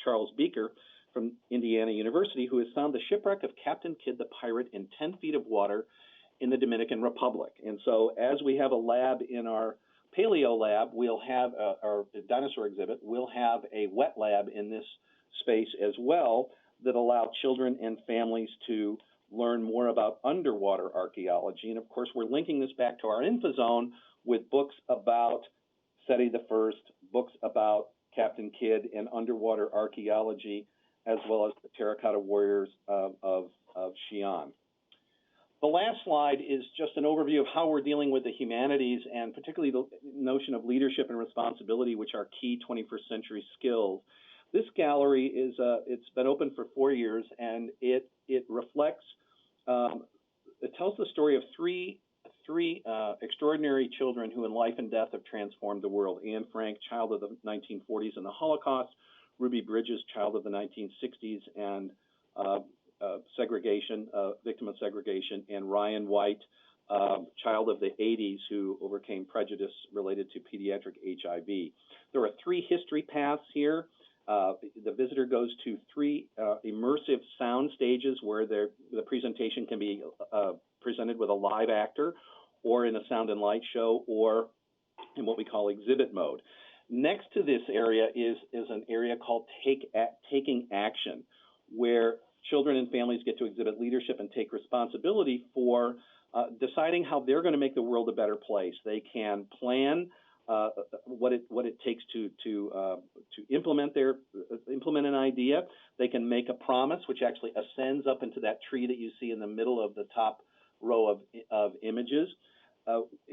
Charles Beaker from Indiana University, who has found the shipwreck of Captain Kidd the pirate in 10 feet of water in the Dominican Republic. And so as we have a lab in our paleo lab, we'll have our dinosaur exhibit, we'll have a wet lab in this space as well that allow children and families to learn more about underwater archaeology. And of course, we're linking this back to our InfoZone with books about Seti I, books about Captain Kidd and underwater archaeology, as well as the terracotta warriors of Xi'an. The last slide is just an overview of how we're dealing with the humanities, and particularly the notion of leadership and responsibility, which are key 21st century skills. This gallery it's been open for 4 years, and it reflects, it tells the story of three extraordinary children who in life and death have transformed the world. Anne Frank, child of the 1940s and the Holocaust; Ruby Bridges, child of the 1960s and segregation, victim of segregation; and Ryan White, child of the 80s who overcame prejudice related to pediatric HIV. There are 3 history paths here. The visitor goes to 3 immersive sound stages where the presentation can be presented with a live actor, or in a sound and light show, or in what we call exhibit mode. Next to this area is an area called taking action, where children and families get to exhibit leadership and take responsibility for deciding how they're going to make the world a better place. They can plan what it takes to implement an idea. They can make a promise, which actually ascends up into that tree that you see in the middle of the top row of images.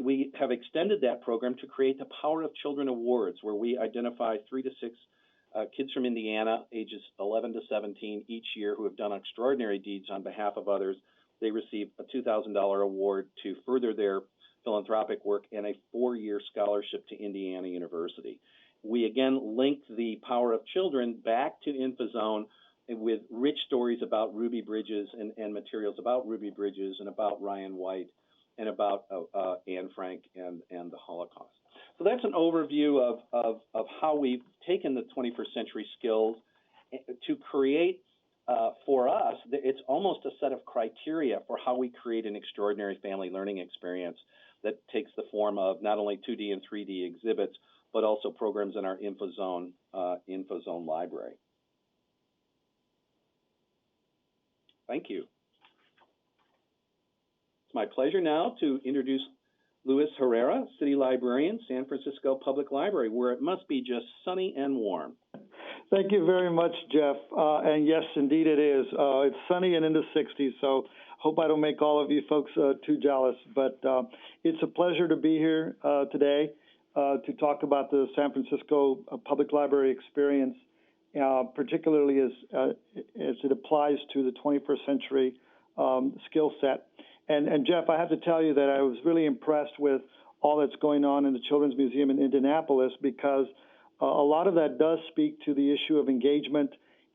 We have extended that program to create the Power of Children Awards, where we identify 3 to 6 kids from Indiana, ages 11 to 17, each year, who have done extraordinary deeds on behalf of others. They receive a $2,000 award to further their philanthropic work and a 4-year scholarship to Indiana University. We again link the Power of Children back to InfoZone with rich stories about Ruby Bridges and materials about Ruby Bridges and about Ryan White and about Anne Frank and the Holocaust. So that's an overview of how we've taken the 21st century skills to create, for us, it's almost a set of criteria for how we create an extraordinary family learning experience that takes the form of not only 2D and 3D exhibits, but also programs in our InfoZone library. Thank you. It's my pleasure now to introduce Luis Herrera, City Librarian, San Francisco Public Library, where it must be just sunny and warm. Thank you very much, Jeff. And yes, indeed it is. It's sunny and in the 60s, so hope I don't make all of you folks too jealous. But it's a pleasure to be here today to talk about the San Francisco Public Library experience, particularly as it applies to the 21st century skill set. And Jeff, I have to tell you that I was really impressed with all that's going on in the Children's Museum in Indianapolis, because a lot of that does speak to the issue of engagement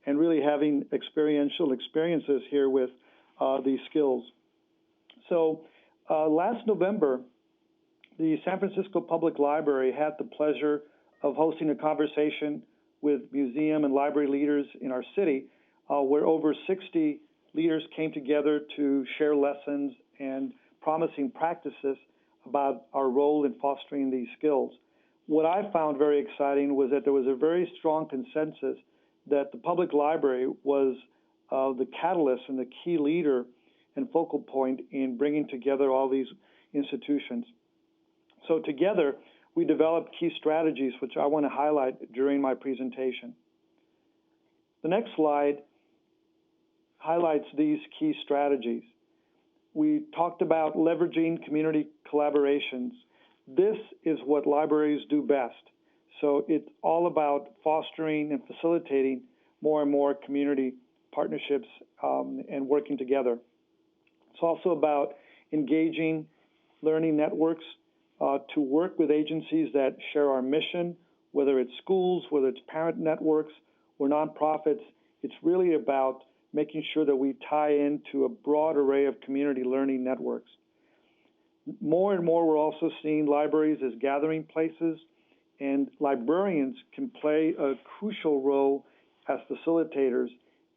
and really having experiential experiences here with these skills. So last November, the San Francisco Public Library had the pleasure of hosting a conversation with museum and library leaders in our city, where over 60 leaders came together to share lessons and promising practices about our role in fostering these skills. What I found very exciting was that there was a very strong consensus that the public library was the catalyst and the key leader and focal point in bringing together all these institutions. So together, we developed key strategies, which I want to highlight during my presentation. The next slide highlights these key strategies. We talked about leveraging community collaborations. This is what libraries do best. So it's all about fostering and facilitating more and more community partnerships and working together. It's also about engaging learning networks to work with agencies that share our mission, whether it's schools, whether it's parent networks or nonprofits. It's really about making sure that we tie into a broad array of community learning networks. More and more, we're also seeing libraries as gathering places, and librarians can play a crucial role as facilitators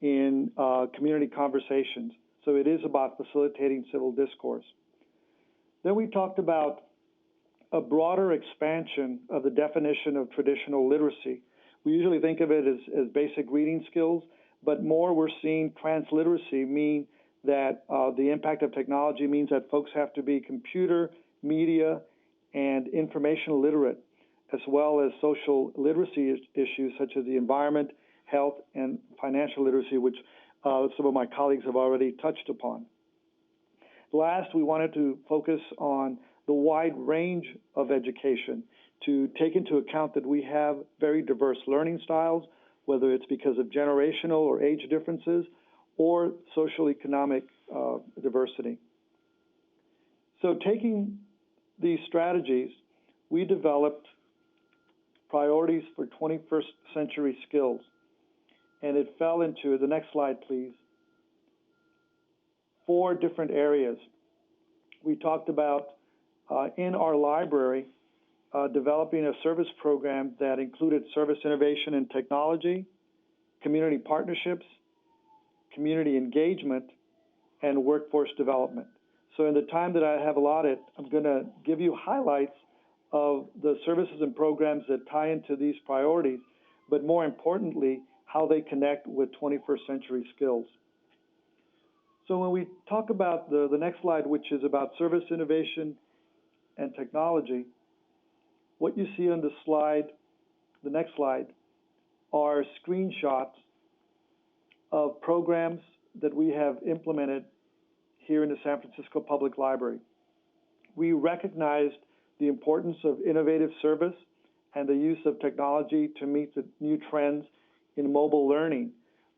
in community conversations. So it is about facilitating civil discourse. Then we talked about a broader expansion of the definition of traditional literacy. We usually think of it as basic reading skills, but more we're seeing transliteracy mean that the impact of technology means that folks have to be computer, media, and information literate, as well as social literacy issues such as the environment, health, and financial literacy, which some of my colleagues have already touched upon. Last, we wanted to focus on the wide range of education to take into account that we have very diverse learning styles, whether it's because of generational or age differences or social economic diversity. So taking these strategies, we developed priorities for 21st century skills. And it fell into, the next slide please, 4 different areas. We talked about in our library developing a service program that included service innovation and technology, community partnerships, community engagement, and workforce development. So in the time that I have allotted, I'm going to give you highlights of the services and programs that tie into these priorities, but more importantly, how they connect with 21st century skills. So when we talk about the next slide, which is about service innovation and technology, what you see on the slide, the next slide, are screenshots of programs that we have implemented here in the San Francisco Public Library. We recognized the importance of innovative service and the use of technology to meet the new trends in mobile learning.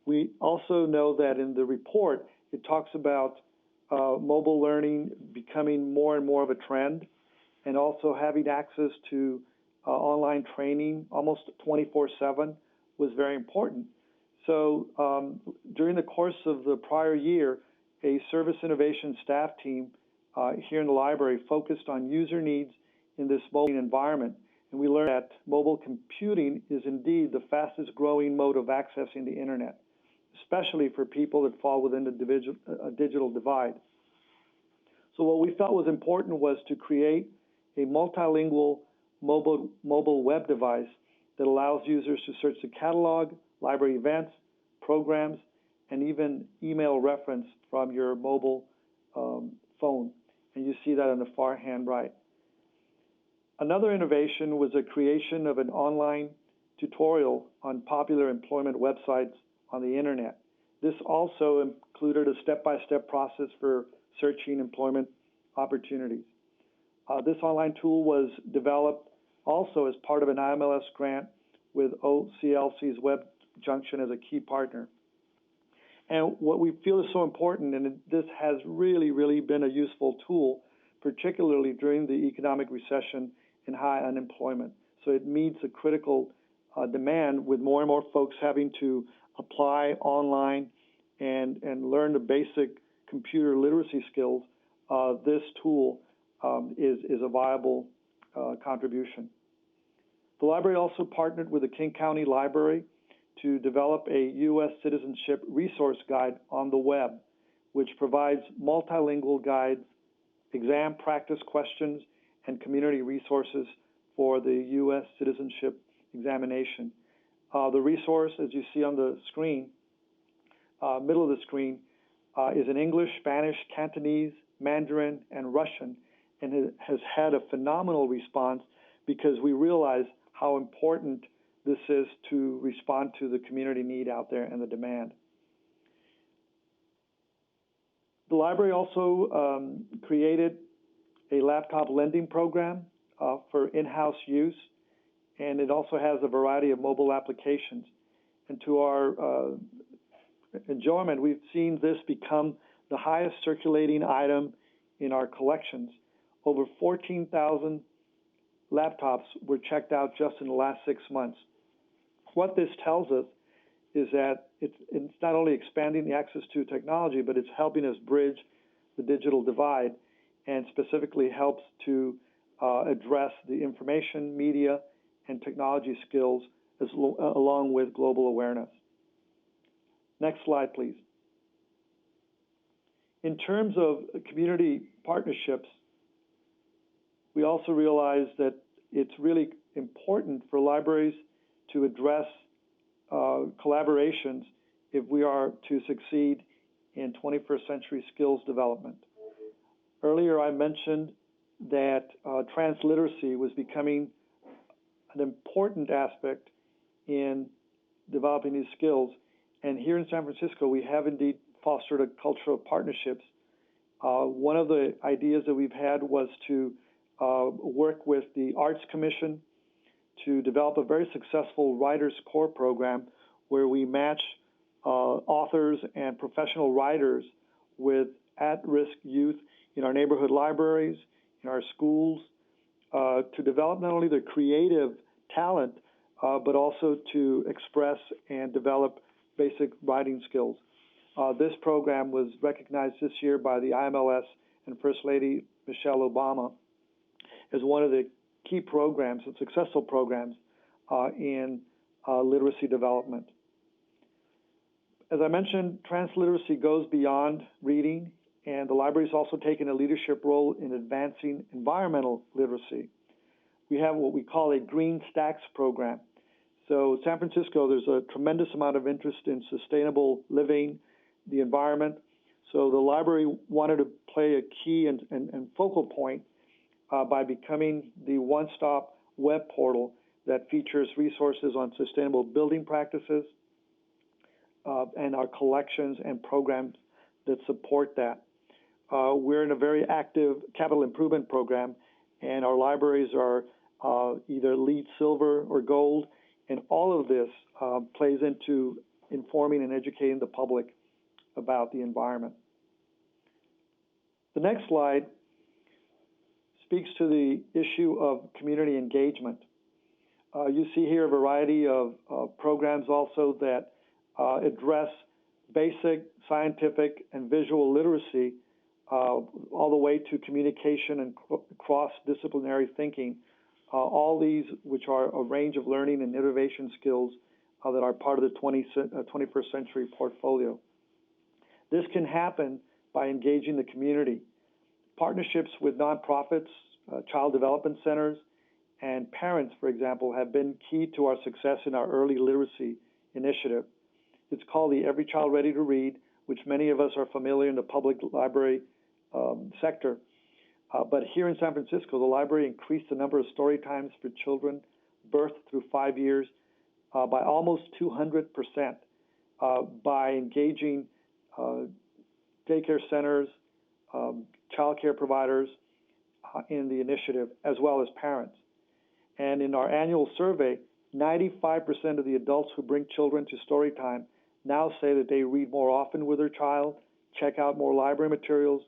We also know that in the report, it talks about mobile learning becoming more and more of a trend, and also having access to online training almost 24/7 was very important. So during the course of the prior year, a service innovation staff team here in the library focused on user needs in this mobile environment. And we learned that mobile computing is indeed the fastest growing mode of accessing the internet, especially for people that fall within the digital divide. So what we felt was important was to create a multilingual mobile web device that allows users to search the catalog, library events, programs, and even email reference from your mobile phone. And you see that on the far hand right. Another innovation was the creation of an online tutorial on popular employment websites on the internet. This also included a step-by-step process for searching employment opportunities. This online tool was developed also as part of an IMLS grant with OCLC's Web Junction as a key partner. And what we feel is so important, and this has really been a useful tool, particularly during the economic recession and high unemployment. So it meets a critical demand with more and more folks having to apply online and learn the basic computer literacy skills. This tool is a viable contribution. The library also partnered with the King County Library to develop a U.S. citizenship resource guide on the web, which provides multilingual guides, exam practice questions, and community resources for the U.S. citizenship examination. The resource, as you see on the screen, middle of the screen, is in English, Spanish, Cantonese, Mandarin, and Russian, and it has had a phenomenal response because we realize how important this is to respond to the community need out there and the demand. The library also created a laptop lending program for in-house use, and it also has a variety of mobile applications. And to our enjoyment, we've seen this become the highest circulating item in our collections. Over 14,000 laptops were checked out just in the last 6 months. What this tells us is that it's not only expanding the access to technology, but it's helping us bridge the digital divide, and specifically helps to address the information, media, and technology skills along with global awareness. Next slide, please. In terms of community partnerships, we also realize that it's really important for libraries to address collaborations if we are to succeed in 21st century skills development. Earlier, I mentioned that transliteracy was becoming an important aspect in developing these skills. And here in San Francisco, we have indeed fostered a culture of partnerships. One of the ideas that we've had was to work with the Arts Commission to develop a very successful Writers Core program where we match authors and professional writers with at-risk youth in our neighborhood libraries, in our schools, to develop not only their creative talent, but also to express and develop basic writing skills. This program was recognized this year by the IMLS and First Lady Michelle Obama as one of the key programs and successful programs in literacy development. As I mentioned, transliteracy goes beyond reading And the library is also taken a leadership role in advancing environmental literacy. We have what we call a Green Stacks program. So San Francisco, there's a tremendous amount of interest in sustainable living, the environment. So the library wanted to play a key and focal point by becoming the one-stop web portal that features resources on sustainable building practices and our collections and programs that support that. We're in a very active capital improvement program, and our libraries are either LEED Silver or Gold, and all of this plays into informing and educating the public about the environment. The next slide speaks to the issue of community engagement. You see here a variety of programs also that address basic scientific and visual literacy all the way to communication and cross-disciplinary thinking, all these which are a range of learning and innovation skills that are part of the 21st century portfolio. This can happen by engaging the community. Partnerships with nonprofits, child development centers, and parents, for example, have been key to our success in our early literacy initiative. It's called the Every Child Ready to Read, which many of us are familiar in the public library sector. But here in San Francisco, the library increased the number of story times for children birth through 5 years by almost 200% by engaging daycare centers, child care providers in the initiative, as well as parents. And in our annual survey, 95% of the adults who bring children to story time now say that they read more often with their child, check out more library materials,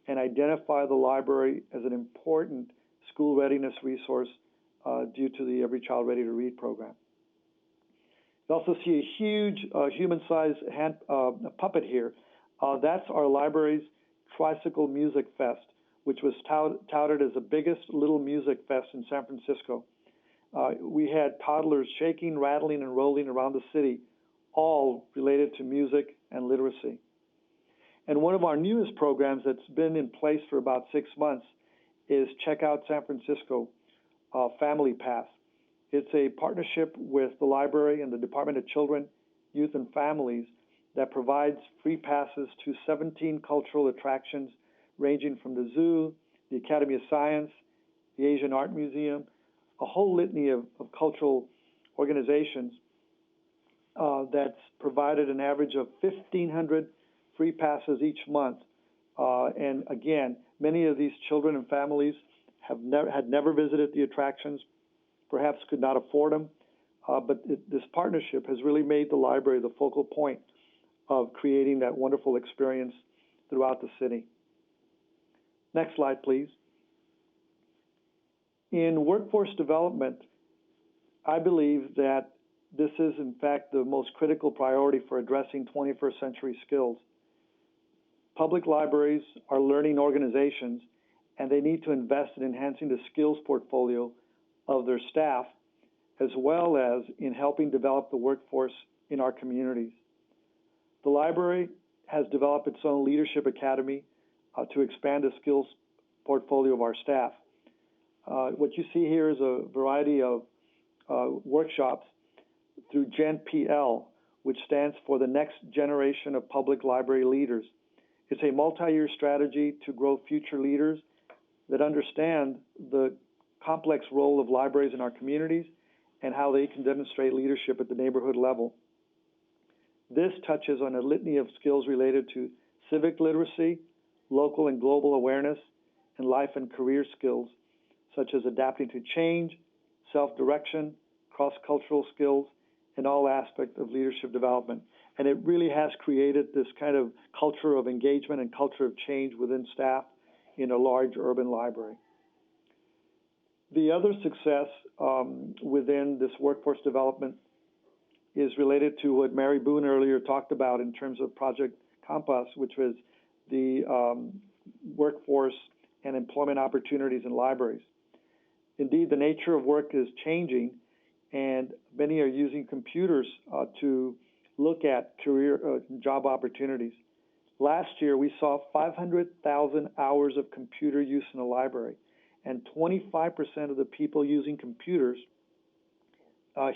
and identify the library as an important school readiness resource due to the Every Child Ready to Read program. You also see a huge human-sized puppet here. That's our library's Tricycle Music Fest, which was touted as the biggest little music fest in San Francisco. We had toddlers shaking, rattling, and rolling around the city, all related to music and literacy. And one of our newest programs that's been in place for about 6 months is Check Out San Francisco Family Pass. It's a partnership with the library and the Department of Children, Youth, and Families that provides free passes to 17 cultural attractions ranging from the zoo, the Academy of Science, the Asian Art Museum, a whole litany of cultural organizations that's provided an average of 1,500 free passes each month. And again, many of these children and families had never visited the attractions, perhaps could not afford them, but this partnership has really made the library the focal point of creating that wonderful experience throughout the city. Next slide, please. In workforce development, I believe that this is, in fact, the most critical priority for addressing 21st century skills. Public libraries are learning organizations, and they need to invest in enhancing the skills portfolio of their staff, as well as in helping develop the workforce in our communities. The library has developed its own leadership academy to expand the skills portfolio of our staff. What you see here is a variety of workshops through GenPL, which stands for the Next Generation of Public Library Leaders. It's a multi-year strategy to grow future leaders that understand the complex role of libraries in our communities and how they can demonstrate leadership at the neighborhood level. This touches on a litany of skills related to civic literacy, local and global awareness, and life and career skills, such as adapting to change, self-direction, cross-cultural skills, and all aspects of leadership development. And it really has created this kind of culture of engagement and culture of change within staff in a large urban library. The other success within this workforce development is related to what Mary Boone earlier talked about in terms of Project Compass, which was the workforce and employment opportunities in libraries. Indeed, the nature of work is changing, and many are using computers to look at career job opportunities. Last year, we saw 500,000 hours of computer use in the library, and 25% of the people using computers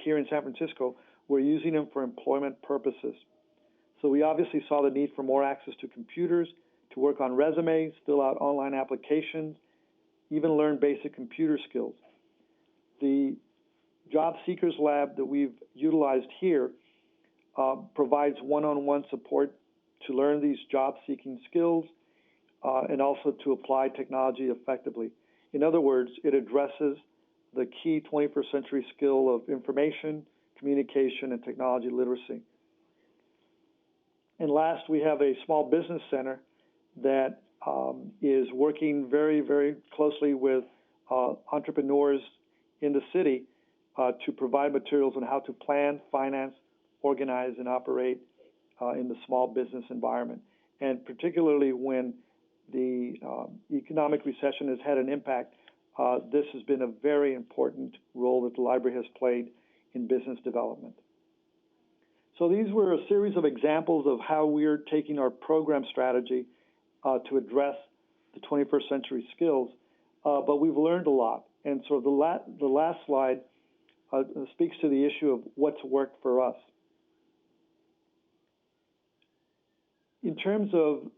here in San Francisco were using them for employment purposes. So we obviously saw the need for more access to computers, to work on resumes, fill out online applications, even learn basic computer skills. The Job Seekers Lab that we've utilized here provides one-on-one support to learn these job-seeking skills and also to apply technology effectively. In other words, it addresses the key 21st century skill of information, communication, and technology literacy. And last, we have a small business center that is working very, very closely with entrepreneurs in the city to provide materials on how to plan, finance, organize, and operate in the small business environment. And particularly when the economic recession has had an impact, this has been a very important role that the library has played in business development. So these were a series of examples of how we're taking our program strategy to address the 21st century skills, but we've learned a lot. And so the last slide speaks to the issue of what's worked for us. In terms of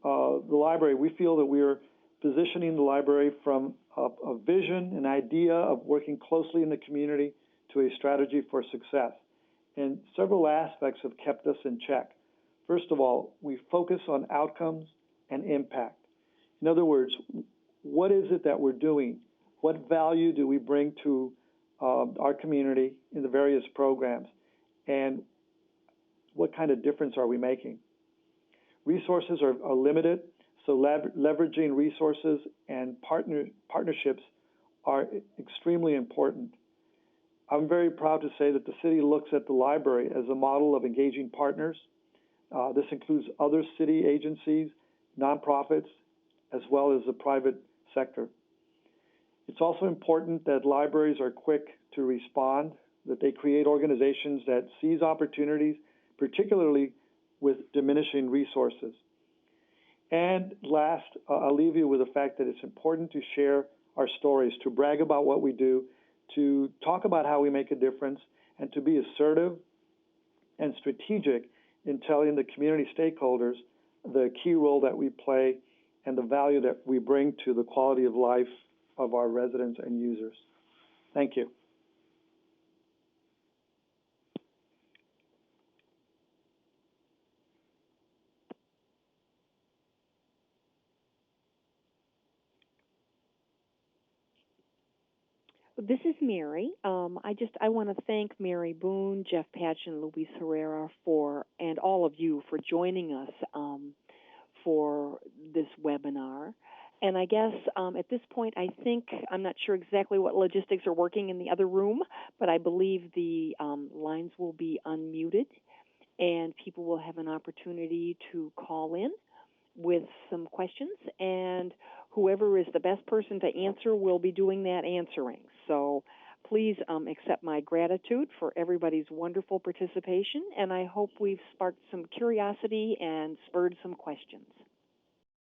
the library, we feel that we are positioning the library from a vision, an idea of working closely in the community to a strategy for success. And several aspects have kept us in check. First of all, we focus on outcomes and impact. In other words, what is it that we're doing? What value do we bring to our community in the various programs? And what kind of difference are we making? Resources are limited, so leveraging resources and partnerships are extremely important. I'm very proud to say that the city looks at the library as a model of engaging partners. This includes other city agencies, nonprofits, as well as the private sector. It's also important that libraries are quick to respond, that they create organizations that seize opportunities, particularly with diminishing resources. And last, I'll leave you with the fact that it's important to share our stories, to brag about what we do, to talk about how we make a difference, and to be assertive and strategic in telling the community stakeholders the key role that we play and the value that we bring to the quality of life of our residents and users. Thank you. This is Mary. I want to thank Mary Boone, Jeff Patchen, Luis Herrera and all of you for joining us for this webinar. And I guess at this point, I'm not sure exactly what logistics are working in the other room, but I believe the lines will be unmuted and people will have an opportunity to call in with some questions, and whoever is the best person to answer will be doing that answering. So please accept my gratitude for everybody's wonderful participation, and I hope we've sparked some curiosity and spurred some questions.